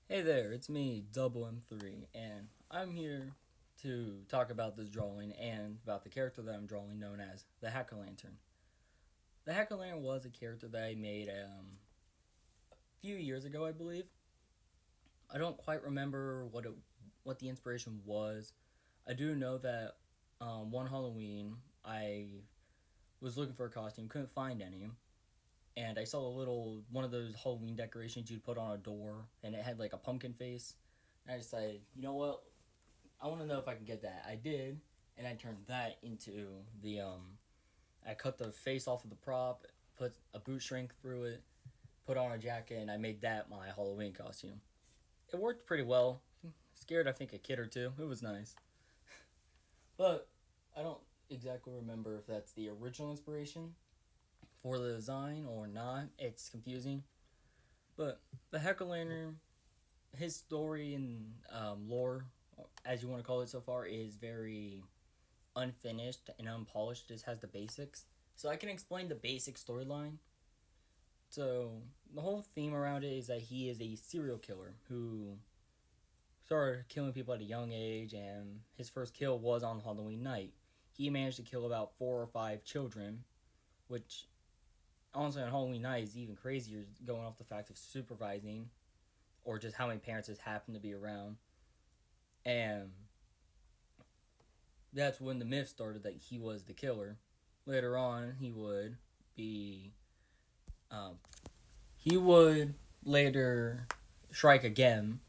Hey there, it's me, Double M3, and I'm here to talk about this drawing and about the character that I'm drawing known as the Hack-O-Lantern. The Hack-O-Lantern was a character that I made a few years ago, I believe. I don't quite remember what the inspiration was. I do know that one Halloween I was looking for a costume, couldn't find any, and I saw a little one of those Halloween decorations you'd put on a door, and it had like a pumpkin face. And I decided, you know what, I want to know if I can get that. I did, and I turned that into the I cut the face off of the prop, put a boot shrink through it, put on a jacket, and I made that my Halloween costume. It worked pretty well. Scared, I think, a kid or two. It was nice, but I don't exactly remember if that's the original inspiration for the design or not. It's confusing, but the Heck Lantern, his story and lore, as you want to call it so far, is very unfinished and unpolished. Just has the basics. So I can explain the basic storyline. So the whole theme around it is that he is a serial killer who started killing people at a young age, and his first kill was on Halloween night. He managed to kill about 4 or 5 children, which honestly on Halloween night is even crazier, going off the fact of supervising or just how many parents just happen to be around. And that's when the myth started that he was the killer. Later on, be um, he would later strike again.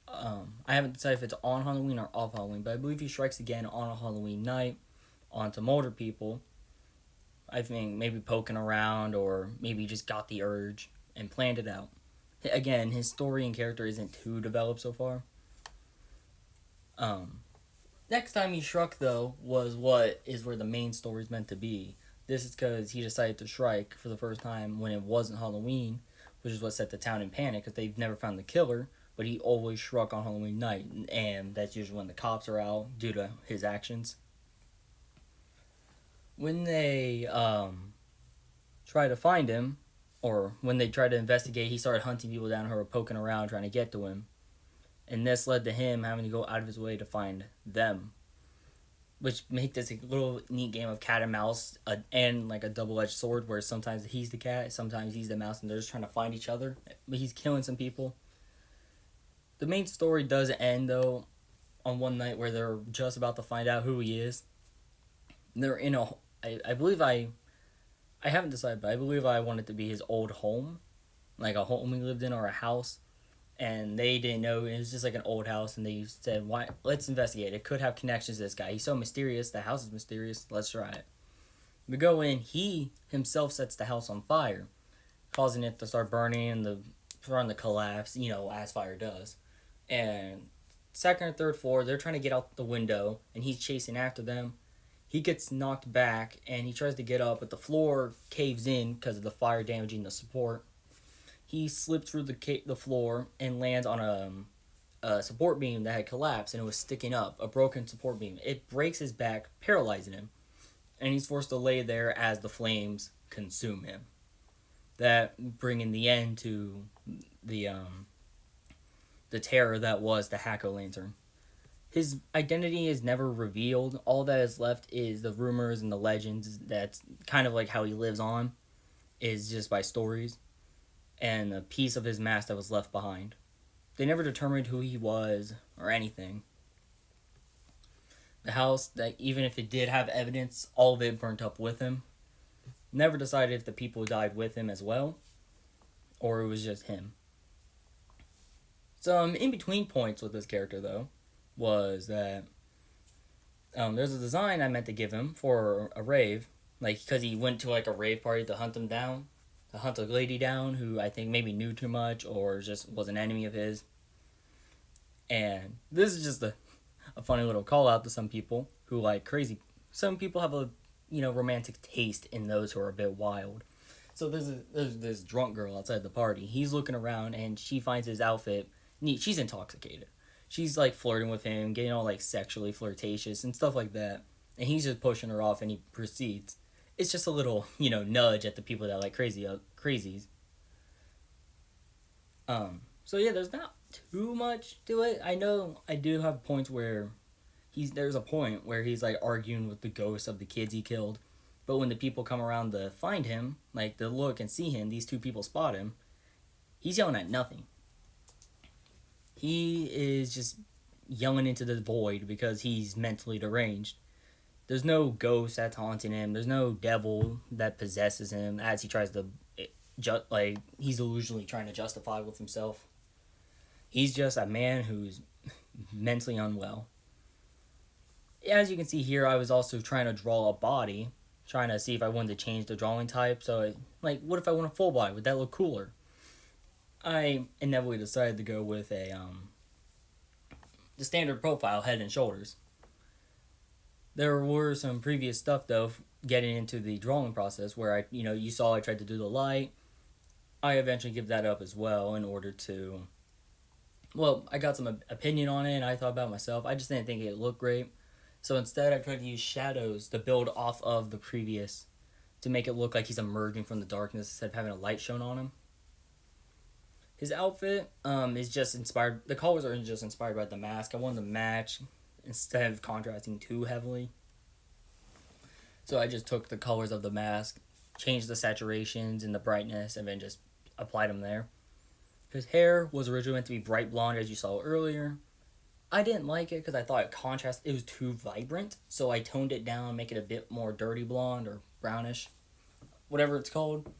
I haven't decided if it's on Halloween or off Halloween, but I believe he strikes again on a Halloween night onto older people. I think maybe poking around or maybe just got the urge and planned it out. Again, his story and character isn't too developed so far. Um, Next time he struck, though, was what is where the main story is meant to be. This is because he decided to strike for the first time when it wasn't Halloween, which is what set the town in panic because they've never found the killer, but he always struck on Halloween night, and that's usually when the cops are out due to his actions. When they try to find him, or when they tried to investigate, he started hunting people down who were poking around trying to get to him. And this led to him having to go out of his way to find them, which make this a little neat game of cat and mouse, and like a double-edged sword where sometimes he's the cat, sometimes he's the mouse, and they're just trying to find each other. But he's killing some people. The main story does end though on one night where they're just about to find out who he is. They're in a, I believe I haven't decided, but I believe I want it to be his old home, like a home he lived in or a house. And they didn't know it was just like an old house, and they said, "Why? Let's investigate. It could have connections to this guy. He's so mysterious. The house is mysterious. Let's try it." We go in. He himself sets the house on fire, causing it to start burning and the starting to collapse. As fire does. And second or third floor, they're trying to get out the window, and he's chasing after them. He gets knocked back, and he tries to get up, but the floor caves in because of the fire damaging the support. He slipped through the floor and lands on a support beam that had collapsed and it was sticking up, a broken support beam. It breaks his back, paralyzing him, and he's forced to lay there as the flames consume him. That bringing the end to the um, the terror that was the Hack-O-Lantern. His identity is never revealed. All that is left is the rumors and the legends. That's kind of like how he lives on, is just by stories and a piece of his mask that was left behind. They never determined who he was or anything. The house, that even if it did have evidence, all of it burnt up with him. Never decided if the people died with him as well, or it was just him. Some in between points with this character, though, was that there's a design I meant to give him for a rave, like because he went to like a rave party to hunt them down, to hunt a lady down who I think maybe knew too much or just was an enemy of his. And this is just a funny little call out to some people who like crazy. Some people have a romantic taste in those who are a bit wild. So there's this drunk girl outside the party. He's looking around and she finds his outfit neat. She's intoxicated. She's like flirting with him, getting all like sexually flirtatious and stuff like that. And he's just pushing her off and he proceeds. It's just a little, nudge at the people that like crazies. So yeah, there's not too much to it. I know I do have points where there's a point where he's like arguing with the ghosts of the kids he killed. But when the people come around to find him, like to look and see him, these two people spot him, he's yelling at nothing. He is just yelling into the void because he's mentally deranged. There's no ghost that's haunting him. There's no devil that possesses him as he tries to, he's illusionally trying to justify with himself. He's just a man who's mentally unwell. As you can see here, I was also trying to draw a body, trying to see if I wanted to change the drawing type. So, what if I want a full body? Would that look cooler? I inevitably decided to go with the standard profile, head and shoulders. There were some previous stuff, though, getting into the drawing process where you saw I tried to do the light. I eventually give that up as well in order to, I got some opinion on it and I thought about it myself. I just didn't think it looked great. So instead I tried to use shadows to build off of the previous to make it look like he's emerging from the darkness instead of having a light shown on him. His outfit is just inspired, the colors are just inspired by the mask. I wanted to match instead of contrasting too heavily. So I just took the colors of the mask, changed the saturations and the brightness, and then just applied them there. His hair was originally meant to be bright blonde, as you saw earlier. I didn't like it because I thought it was too vibrant, so I toned it down, make it a bit more dirty blonde or brownish, whatever it's called.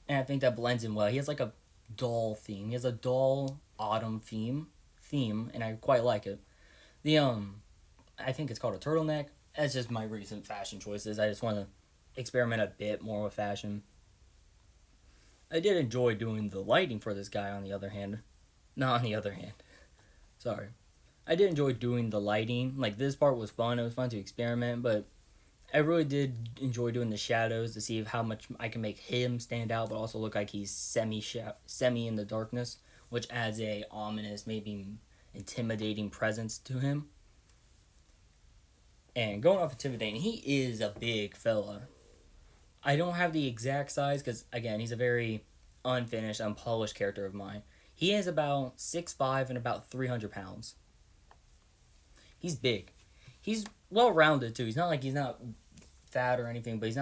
And I think that blends in well. He has like a dull theme. He has a dull autumn theme, and I quite like it. I think it's called a turtleneck. That's just my recent fashion choices. I just want to experiment a bit more with fashion. I did enjoy doing the lighting for this guy, Sorry. I did enjoy doing the lighting. Like, this part was fun. It was fun to experiment, but I really did enjoy doing the shadows to see how much I can make him stand out, but also look like he's semi in the darkness, which adds a ominous, maybe intimidating presence to him. And going off intimidating, he is a big fella. I don't have the exact size because, again, he's a very unfinished, unpolished character of mine. He is about 6'5" and about 300 pounds. He's big. He's well-rounded, too. He's not fat or anything, but he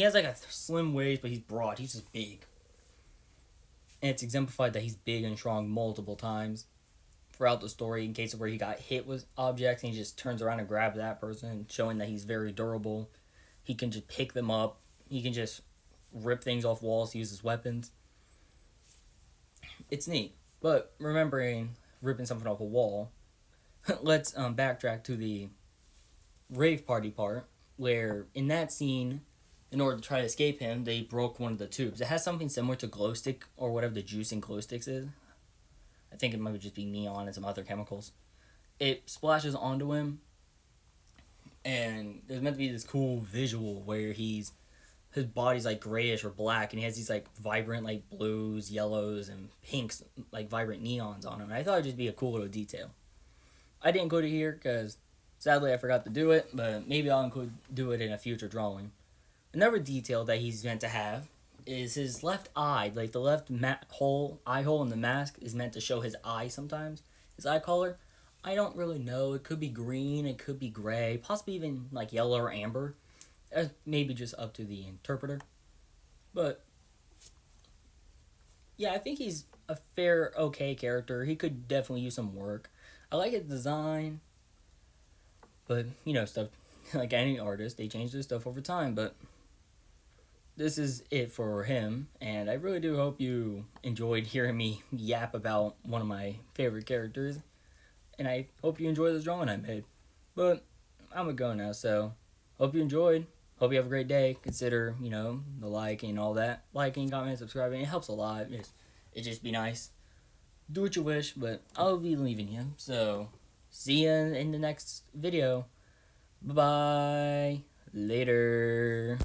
has like a slim waist, but he's broad. He's just big. And it's exemplified that he's big and strong multiple times throughout the story, in case of where he got hit with objects and he just turns around and grabs that person, showing that he's very durable. He can just pick them up. He can just rip things off walls to use as weapons. It's neat. But remembering ripping something off a wall, let's backtrack to the rave party part, where in that scene, in order to try to escape him, they broke one of the tubes. It has something similar to glow stick, or whatever the juice in glow sticks is. I think it might just be neon and some other chemicals. It splashes onto him, and there's meant to be this cool visual where his body's like grayish or black, and he has these like vibrant like blues, yellows, and pinks, like vibrant neons on him. And I thought it'd just be a cool little detail. I didn't include it here because sadly I forgot to do it, but maybe I'll do it in a future drawing. Another detail that he's meant to have is his left eye, like the left eye hole in the mask is meant to show his eye sometimes. His eye color, I don't really know. It could be green, it could be gray, possibly even like yellow or amber. Maybe just up to the interpreter. But yeah, I think he's a fair, okay character. He could definitely use some work. I like his design, but stuff like any artist, they change their stuff over time. But this is it for him, and I really do hope you enjoyed hearing me yap about one of my favorite characters, and I hope you enjoy this drawing I made. But I'm gonna go now, so hope you enjoyed. Hope you have a great day. Consider, the liking and all that. Liking, commenting, subscribing, it helps a lot. It just be nice. Do what you wish, but I'll be leaving you. So, see you in the next video. Bye-bye. Later.